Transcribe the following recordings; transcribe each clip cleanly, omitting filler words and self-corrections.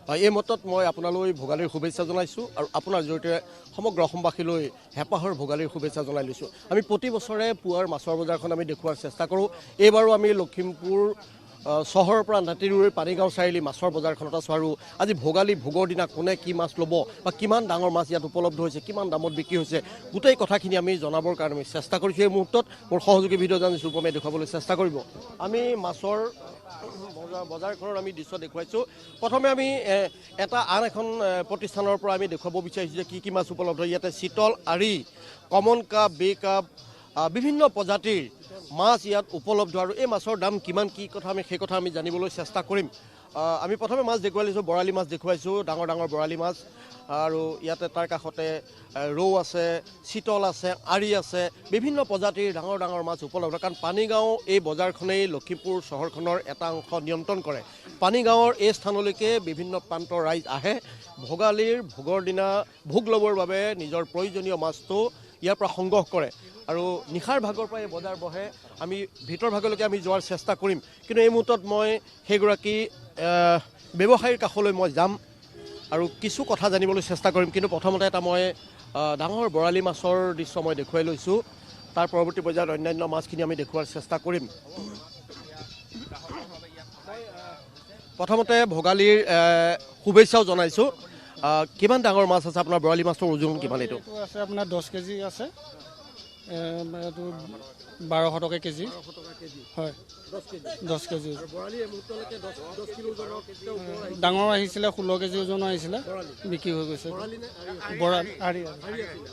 এই মতত মই আপোনালৈ ভোগালীৰ শুভেচ্ছা জনাইছোঁ আৰু আপোনাৰ জৰিয়তে সমগ্ৰ অসমবাসীলৈ হেঁপাহৰ ভোগালীৰ শুভেচ্ছা জনাই লৈছোঁ। আমি প্ৰতি বছৰে পুৱাৰ মাছৰ বজাৰখন আমি দেখুওৱাৰ চেষ্টা কৰোঁ। এইবাৰো আমি লখিমপুৰ চহৰৰ পৰা নাতিৰুৰ পানীগাঁও চাৰিআলি মাছৰ বজাৰখনত আছোঁ আৰু আজি ভোগালী ভোগৰ দিনা কোনে কি মাছ ল'ব বা কিমান ডাঙৰ মাছ ইয়াত উপলব্ধ হৈছে, কিমান দামত বিক্ৰী হৈছে, গোটেই কথাখিনি আমি জনাবৰ কাৰণে আমি চেষ্টা কৰিছোঁ। এই মুহূৰ্তত মোৰ সহযোগী ভিডিঅ' জাৰ্নেলিষ্ট ৰূপমে দেখুৱাবলৈ চেষ্টা কৰিব। আমি মাছৰ বজাৰখনৰ আমি দৃশ্য দেখুৱাইছোঁ। প্ৰথমে আমি এটা আন এখন প্ৰতিষ্ঠানৰ পৰা আমি দেখুৱাব বিচাৰিছোঁ যে কি মাছ উপলব্ধ। ইয়াতে চিতল, আৰি, কমন কাপ, বে কাপ, বিভিন্ন প্ৰজাতিৰ মাছ ইয়াত উপলব্ধ আৰু এই মাছৰ দাম কিমান কি কথা আমি সেই কথা আমি জানিবলৈ চেষ্টা কৰিম। আমি প্ৰথমে মাছ দেখুৱাই লৈছোঁ, বৰালি মাছ দেখুৱাইছোঁ, ডাঙৰ ডাঙৰ বৰালি মাছ আৰু ইয়াতে তাৰ কাষতে ৰৌ আছে, চিতল আছে, আৰি আছে, বিভিন্ন প্ৰজাতিৰ ডাঙৰ ডাঙৰ মাছ উপলব্ধ। কাৰণ পানীগাঁও এই বজাৰখনেই লখিমপুৰ চহৰখনৰ এটা অংশ নিয়ন্ত্ৰণ কৰে। পানীগাঁৱৰ এই স্থানলৈকে বিভিন্ন প্ৰান্তৰ ৰাইজ আহে ভোগালীৰ ভোগৰ দিনা ভোগ ল'বৰ বাবে নিজৰ প্ৰয়োজনীয় মাছটো ইয়াৰ পৰা সংগ্ৰহ কৰে আৰু নিশাৰ ভাগৰ পৰা এই বজাৰ বহে। আমি ভিতৰ ভাগলৈকে আমি যোৱাৰ চেষ্টা কৰিম, কিন্তু এই মুহূৰ্তত মই সেইগৰাকী ব্যৱসায়ীৰ কাষলৈ মই যাম আৰু কিছু কথা জানিবলৈ চেষ্টা কৰিম। কিন্তু প্ৰথমতে এটা মই ডাঙৰ বৰালি মাছৰ দৃশ্য মই দেখুৱাই লৈছোঁ। তাৰ পৰৱৰ্তী পৰ্যায়ত অন্যান্য মাছখিনি আমি দেখুওৱাৰ চেষ্টা কৰিম। প্ৰথমতে ভোগালীৰ শুভেচ্ছাও জনাইছোঁ। কিমান ডাঙৰ মাছ আছে আপোনাৰ? বৰালি মাছৰ ওজন কিমান? এইটো আছে আপোনাৰ 10 কেজি আছে, এইটো 1200 টকা কেজি। হয়, 10 কেজি। ডাঙৰ আহিছিলে 16 কেজি ওজনৰ আহিছিলে, বিক্ৰী হৈ গৈছে। বৰালি আৰি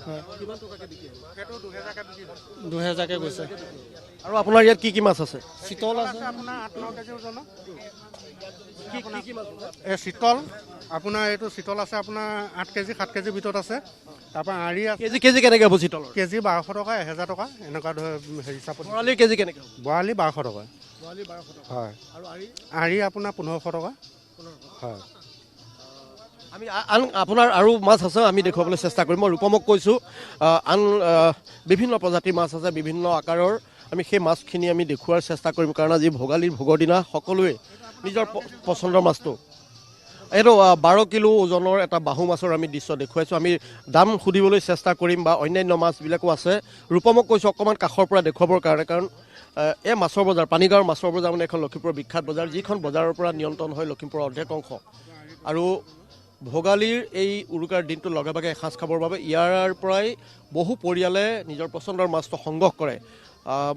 হয়, 2000কে গৈছে। আৰু আপোনাৰ ইয়াত কি মাছ আছে? চিতল আছে আপোনাৰ 8-9 কেজি ওজনৰ। এই চিতল আপোনাৰ এইটো চিতল আছে আপোনাৰ 8 কেজি 7 কেজিৰ ভিতৰত আছে। তাৰপৰা আৰি কেজি কেজি কেনেকৈ হ'ব চিতলৰ? কেজি 1200 টকা, 1000 টকা এনেকুৱা ধৰ হিচাপত। বৰালিৰ কেজি কেনেকৈ হ'ব? বৰালি 1200 টকা। বৰালি 1200 টকা। হয়। আৰু আৰি? আৰি আপোনাৰ 1500 টকা। হয়। আমি আন আপোনাৰ আৰু মাছ আছে, আমি দেখুৱাবলৈ চেষ্টা কৰিম। মই ৰূপমক কৈছোঁ আন বিভিন্ন প্ৰজাতিৰ মাছ আছে, বিভিন্ন আকাৰৰ। আমি সেই মাছখিনি আমি দেখুওৱাৰ চেষ্টা কৰিম, কাৰণ আজি ভোগালীৰ ভোগৰ দিনা সকলোৱে নিজৰ পচন্দৰ মাছটো। এইটো 12 কিলো ওজনৰ এটা বাহু মাছৰ আমি দৃশ্য দেখুৱাইছোঁ। আমি দাম সুধিবলৈ চেষ্টা কৰিম বা অন্যান্য মাছবিলাকো আছে। ৰূপমক কৈছোঁ অকণমান কাষৰ পৰা দেখুৱাবৰ কাৰণে, কাৰণ এই মাছৰ বজাৰ, পানীগাঁৱৰ মাছৰ বজাৰ মানে এখন লখিমপুৰৰ বিখ্যাত বজাৰ, যিখন বজাৰৰ পৰা নিয়ন্ত্ৰণ হয় লখিমপুৰৰ অৰ্ধেক অংশ। আৰু ভোগালীৰ এই উৰুকাৰ দিনটো লগে ভাগে এসাঁজ খাবৰ বাবে ইয়াৰ পৰাই বহু পৰিয়ালে নিজৰ পচন্দৰ মাছটো সংগ্ৰহ কৰে।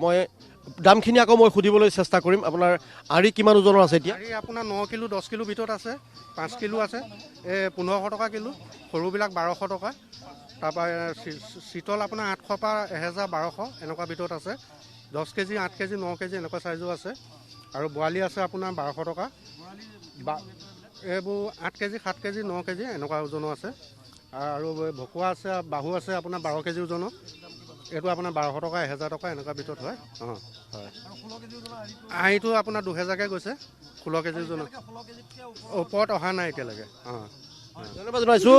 মই দামখিনি আকৌ মই সুধিবলৈ চেষ্টা কৰিম। আপোনাৰ আৰি কিমান ওজনৰ আছে এতিয়া? আৰি আপোনাৰ 9 কিলো 10 কিলো ভিতৰত আছে, 5 কিলো আছে, এই 1500 টকা কিলো, সৰুবিলাক 1200 টকা। তাৰপৰা চিতল আপোনাৰ 800 পৰা 1000 1200 এনেকুৱা ভিতৰত আছে। 10 কেজি 8 কেজি 9 কেজি এনেকুৱা চাইজো আছে। আৰু বৰালি আছে আপোনাৰ 1200 টকা। এইবোৰ 8 কেজি 7 কেজি 9 কেজি এনেকুৱা ওজনো আছে। আৰু ভকুৱা আছে, বাহু আছে আপোনাৰ 12 কেজি ওজনৰ। এইটো আপোনাৰ 1200 টকা 1000 টকা এনেকুৱা ভিতৰত হয়। হয়। আৰিটো আপোনাৰ 2000কে গৈছে, 16 কেজি ওজনৰ। ওপৰত অহা নাই এতিয়ালৈকে। ধন্যবাদ জনাইছোঁ।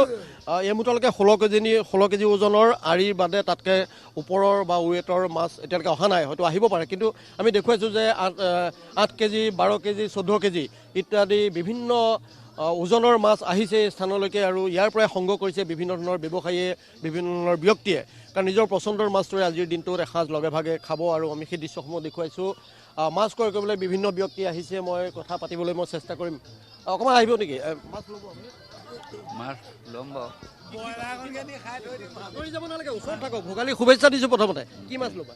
এই মুহূৰ্তলৈকে 16 কেজি ওজনৰ আৰিৰ বাদে তাতকৈ ওপৰৰ বা ৱেটৰ মাছ এতিয়ালৈকে অহা নাই, হয়তো আহিব পাৰে। কিন্তু আমি দেখুৱাইছোঁ যে 8 কেজি 12 কেজি 14 কেজি ইত্যাদি বিভিন্ন ওজনৰ মাছ আহিছে এই স্থানলৈকে আৰু ইয়াৰ পৰাই সংগ্ৰহ কৰিছে বিভিন্ন ধৰণৰ ব্যৱসায়ীয়ে, বিভিন্ন ধৰণৰ ব্যক্তিয়ে। কাৰণ নিজৰ পচন্দৰ মাছটোৰে আজিৰ দিনটোত এসাঁজ লগে ভাগে খাব আৰু আমি সেই দৃশ্যসমূহ দেখুৱাইছোঁ। মাছ ক্ৰয় কৰিবলৈ বিভিন্ন ব্যক্তি আহিছে, মই কথা পাতিবলৈ মই চেষ্টা কৰিম। অকণমান আহিব নেকি? মাছ ল'ব আপুনি? মাছ ল'ম বাৰু। আঁতৰি যাব নালাগে, ওচৰত থাকক। ভোগালীৰ শুভেচ্ছা দিছোঁ। প্ৰথমতে কি মাছ ল'বা?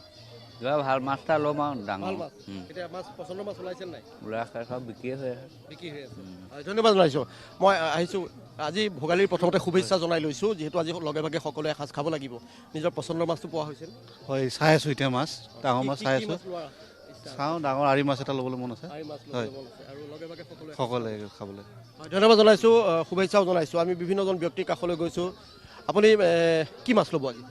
যোৱা ভাল মাছ এটা ল'ম আৰু ভাল ডাঙৰ মাছ। এতিয়া মাছ পচন্দৰ মাছ ওলাইছে নাই? ওলাই চব বিক্ৰীয়ে হৈ আছে। বিক্ৰী হৈ আছে। ধন্যবাদ জনাইছোঁ। মই আহিছোঁ আজি ভোগালীৰ প্ৰথমতে শুভেচ্ছা জনাই লৈছোঁ, যিহেতু আজি লগে ভাগে সকলোৱে এসাঁজ খাব লাগিব। নিজৰ পচন্দৰ মাছটো পোৱা হৈছে। হয়, চাই আছোঁ এতিয়া মাছ, ডাঙৰ মাছ চাই আছোঁ। চাওঁ, ডাঙৰ আৰি মাছ এটা ল'বলৈ মন আছে। হয়, সকলোৱে খাবলৈ। ধন্যবাদ জনাইছোঁ, শুভেচ্ছাও জনাইছোঁ। আমি বিভিন্নজন ব্যক্তিৰ কাষলৈ গৈছোঁ। আপুনি কি মাছ ল'ব আজি?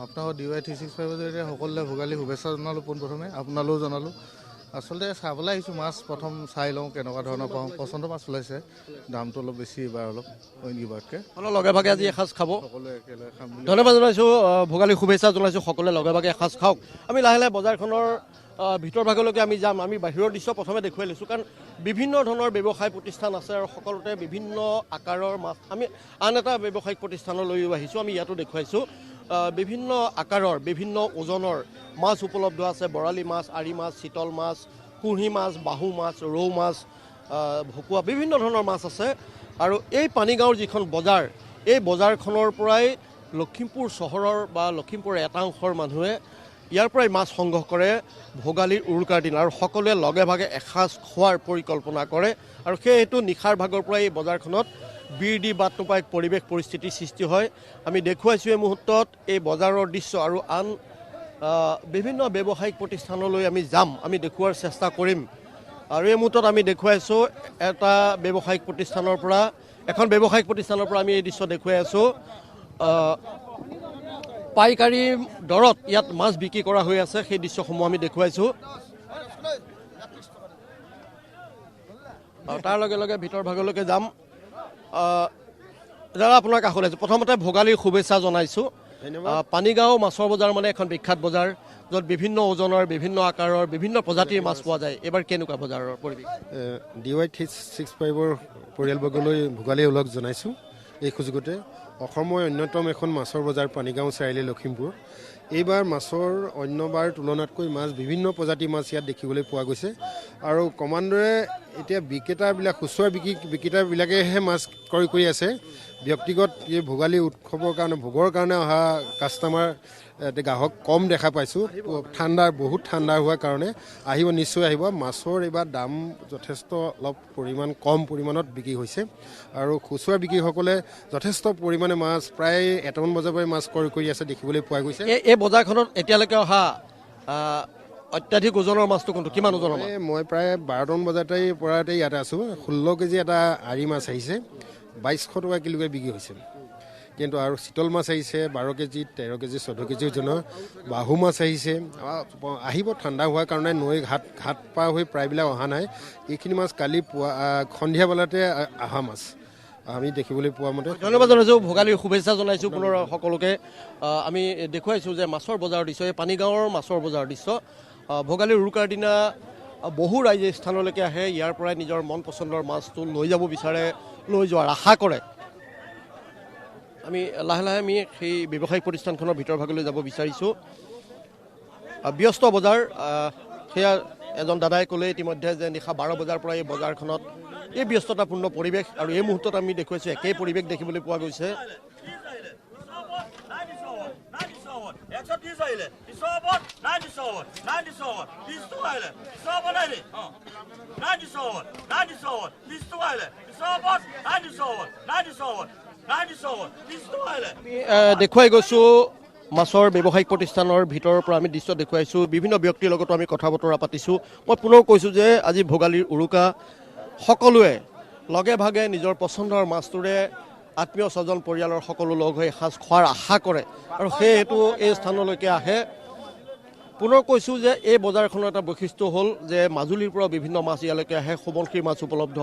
আপোনালোকৰ DY 365 জৰিয়তে সকলোৱে ভোগালী শুভেচ্ছা জনালোঁ। পোনপ্ৰথমে আপোনালৈও জনালোঁ। আচলতে চাবলৈ আহিছোঁ মাছ প্ৰথম চাই লওঁ কেনেকুৱা ধৰণৰ পাওঁ পচন্দ মাছ ওলাইছে দামটো অলপ বেছি এইবাৰ অলপ অইন কিবাতকৈ অলপ লগে ভাগে আজি এসাঁজ খাব সকলোৱে একেলগে খাম বুলি ধন্যবাদ জনাইছোঁ ভোগালীৰ শুভেচ্ছা জনাইছোঁ সকলোৱে লগে ভাগে এসাঁজ খাওক আমি লাহে লাহে বজাৰখনৰ ভিতৰ ভাগলৈকে আমি যাম আমি বাহিৰৰ দৃশ্য প্ৰথমে দেখুৱাই লৈছোঁ কাৰণ বিভিন্ন ধৰণৰ ব্যৱসায় প্ৰতিষ্ঠান আছে আৰু সকলোতে বিভিন্ন আকাৰৰ মাছ আমি আন এটা ব্যৱসায়িক প্ৰতিষ্ঠানলৈও আহিছোঁ আমি ইয়াতো দেখুৱাইছোঁ বিভিন্ন আকাৰৰ বিভিন্ন ওজনৰ মাছ উপলব্ধ আছে বৰালি মাছ আৰি মাছ চিতল মাছ কুঁহি মাছ বাহু মাছ ৰৌ মাছ ভকুৱা বিভিন্ন ধৰণৰ মাছ আছে আৰু এই পানীগাঁৱৰ যিখন বজাৰ এই বজাৰখনৰ পৰাই লখিমপুৰ চহৰৰ বা লখিমপুৰ এটা অংশৰ মানুহে ইয়াৰ পৰাই মাছ সংগ্ৰহ কৰে ভোগালীৰ উৰুকাৰ দিনা আৰু সকলোৱে লগে ভাগে এসাঁজ খোৱাৰ পৰিকল্পনা কৰে আৰু সেইটো নিশাৰ ভাগৰ পৰাই এই বজাৰখনত বীৰ দি বাট নোপোৱা এক পৰিৱেশ পৰিস্থিতিৰ সৃষ্টি হয় আমি দেখুৱাইছোঁ এই মুহূৰ্তত এই বজাৰৰ দৃশ্য আৰু আন বিভিন্ন ব্যৱসায়িক প্ৰতিষ্ঠানলৈ আমি যাম আমি দেখুওৱাৰ চেষ্টা কৰিম আৰু এই মুহূৰ্তত আমি দেখুৱাইছোঁ এটা ব্যৱসায়িক প্ৰতিষ্ঠানৰ পৰা এখন ব্যৱসায়িক প্ৰতিষ্ঠানৰ পৰা আমি এই দৃশ্য দেখুৱাই আছোঁ পাইকাৰী দৰত ইয়াত মাছ বিক্ৰী কৰা হৈ আছে সেই দৃশ্যসমূহ আমি দেখুৱাইছোঁ তাৰ লগে লগে ভিতৰ ভাগলৈকে যাম দাদা আপোনাৰ কাষলৈ আছোঁ প্ৰথমতে ভোগালীৰ শুভেচ্ছা জনাইছোঁ পানীগাঁও মাছৰ বজাৰ মানে এখন বিখ্যাত বজাৰ য'ত বিভিন্ন ওজনৰ বিভিন্ন আকাৰৰ বিভিন্ন প্ৰজাতিৰ মাছ পোৱা যায় এইবাৰ কেনেকুৱা বজাৰৰ পৰিৱেশ DY365ৰ পৰিয়ালবৰ্গলৈ ভোগালী ওলগ জনাইছোঁ এই সুযোগতে অসমৰ অন্যতম এখন মাছৰ বজাৰ পানীগাঁও চাৰিআলি লখিমপুৰ এইবাৰ মাছৰ অন্যবাৰ তুলনাতকৈ মাছ বিভিন্ন প্ৰজাতিৰ মাছ ইয়াত দেখিবলৈ পোৱা গৈছে আৰু ক্ৰমান্বয়ে এতিয়া বিক্ৰেতাবিলাক খুচুৰা বিক্ৰেতাবিলাকেহে মাছ ক্ৰয় কৰি আছে ব্যক্তিগত এই ভোগালী উৎসৱৰ কাৰণে ভোগৰ কাৰণে অহা কাষ্টমাৰ গ্ৰাহক কম দেখা পাইছোঁ বহুত ঠাণ্ডা হোৱাৰ কাৰণে নিশ্চয় আহিব মাছৰ এইবাৰ দাম যথেষ্ট অলপ কম পৰিমাণত বিক্ৰী হৈছে আৰু খুচুৰা বিক্ৰীসকলে যথেষ্ট পৰিমাণে মাছ প্ৰায় 1টামান বজাৰ পৰাই মাছ ক্ৰয় কৰি আছে দেখিবলৈ পোৱা গৈছে এই বজাৰখনত এতিয়ালৈকে অহা অত্যাধিক ওজনৰ মাছটো কোনটো কিমান ওজনৰ মই প্ৰায় 12টামান বজাতেই পৰাতে ইয়াতে আছোঁ 16 কেজি এটা আৰি মাছ আহিছে 2200 টকা কিলোকৈ বিক্ৰী হৈছে কিন্তু আৰু চিতল মাছ আহিছে 12 কেজি 13 কেজি 14 কেজি ওজনৰ বাহু মাছ আহিছে আহিব ঠাণ্ডা হোৱাৰ কাৰণে নৈ ঘাট পাৰ হৈ প্ৰায়বিলাক অহা নাই এইখিনি মাছ কালি সন্ধিয়া বেলাতে অহা মাছ আমি দেখিবলৈ পোৱা মতে ধন্যবাদ জনাইছোঁ ভোগালীৰ শুভেচ্ছা জনাইছোঁ পুনৰ সকলোকে আমি দেখুৱাইছোঁ যে মাছৰ বজাৰৰ দৃশ্য এই পানীগাঁৱৰ মাছৰ বজাৰৰ দৃশ্য ভোগালীৰ উৰুকাৰ দিনা বহু ৰাইজে স্থানলৈকে আহে ইয়াৰ পৰাই নিজৰ মন পচন্দৰ মাছটো লৈ যাব বিচাৰে লৈ যোৱাৰ আশা কৰে আমি লাহে লাহে আমি সেই ব্যৱসায়িক প্ৰতিষ্ঠানখনৰ ভিতৰ ভাগলৈ যাব বিচাৰিছোঁ ব্যস্ত বজাৰ সেয়া এজন দাদাই ক'লে ইতিমধ্যে যে নিশা 12 বজাৰ পৰা এই বজাৰখনত এই ব্যস্ততাপূৰ্ণ পৰিৱেশ আৰু এই মুহূৰ্তত আমি দেখুৱাইছোঁ একেই পৰিৱেশ দেখিবলৈ পোৱা গৈছে দেখুৱাই গৈছোঁ মাছৰ ব্যৱসায়িক প্ৰতিষ্ঠানৰ ভিতৰৰ পৰা আমি দৃশ্য দেখুৱাইছোঁ বিভিন্ন ব্যক্তিৰ লগতো আমি কথা বতৰা পাতিছোঁ মই পুনৰ কৈছোঁ যে আজি ভোগালীৰ উৰুকা সকলোৱে লগে ভাগে নিজৰ পচন্দৰ মাছটোৰে আত্মীয় স্বজন পৰিয়ালৰ সকলো লগ হৈ এসাঁজ খোৱাৰ আশা কৰে আৰু সেইটো এই স্থানলৈকে আহে পুনৰ কৈছোঁ যে এই বজাৰখনৰ এটা বৈশিষ্ট্য হ'ল যে মাজুলীৰ পৰা বিভিন্ন মাছ ইয়ালৈকে আহে সোৱণশিৰ মাছ উপলব্ধ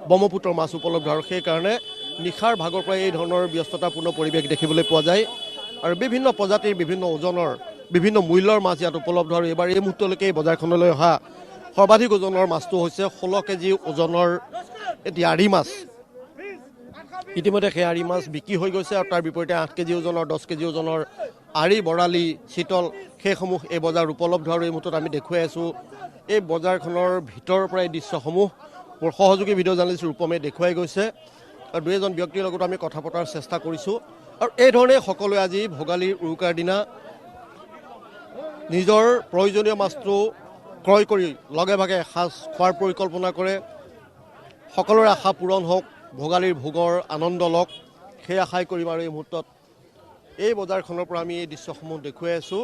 ব্ৰহ্মপুত্ৰৰ মাছ উপলব্ধ আৰু সেইকাৰণে নিশাৰ ভাগৰ পৰা এই ধৰণৰ ব্যস্ততাপূৰ্ণ পৰিৱেশ দেখিবলৈ পোৱা যায় আৰু বিভিন্ন প্ৰজাতিৰ বিভিন্ন ওজনৰ বিভিন্ন মূল্যৰ মাছ ইয়াত উপলব্ধ আৰু এইবাৰ এই মুহূৰ্তলৈকে এই বজাৰখনলৈ অহা সৰ্বাধিক ওজনৰ মাছটো হৈছে 16 কেজি ওজনৰ এটি আৰি মাছ ইতিমধ্যে সেই আৰি মাছ বিক্ৰী হৈ গৈছে আৰু তাৰ বিপৰীতে 8 কেজি ওজনৰ 10 কেজি ওজনৰ আৰি বৰালি চিতল সেইসমূহ এই বজাৰ উপলব্ধ আৰু এই মুহূৰ্তত আমি দেখুৱাই আছোঁ এই বজাৰখনৰ ভিতৰৰ পৰা এই দৃশ্যসমূহ মোৰ সহযোগী ভিডিঅ' জাৰ্নেলিষ্ট ৰূপমে দেখুৱাই গৈছে আৰু দুই এজন ব্যক্তিৰ লগত আমি কথা পতাৰ চেষ্টা কৰিছোঁ আৰু এই ধৰণে সকলোৱে আজি ভোগালীৰ উৰুকাৰ দিনা নিজৰ প্ৰয়োজনীয় মাছটো ক্ৰয় কৰি লগে ভাগে এসাঁজ খোৱাৰ পৰিকল্পনা কৰে সকলোৰে আশা পূৰণ হওক ভোগালীৰ ভোগৰ আনন্দ লওক সেই আশাই কৰিম আৰু এই মুহূৰ্তত এই বজাৰখনৰ পৰা আমি এই দৃশ্যসমূহ দেখুৱাই আছোঁ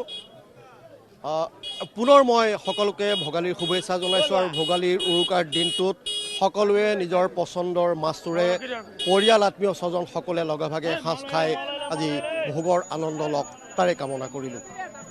পুনৰ মই সকলোকে ভোগালীৰ শুভেচ্ছা জনাইছোঁ আৰু ভোগালীৰ উৰুকাৰ দিনটোত সকলোৱে নিজৰ পচন্দৰ মাছটোৰে পৰিয়াল আত্মীয় স্বজন সকলোৱে লগে ভাগে এসাঁজ খাই আজি ভোগৰ আনন্দ লওক তাৰে কামনা কৰিলোঁ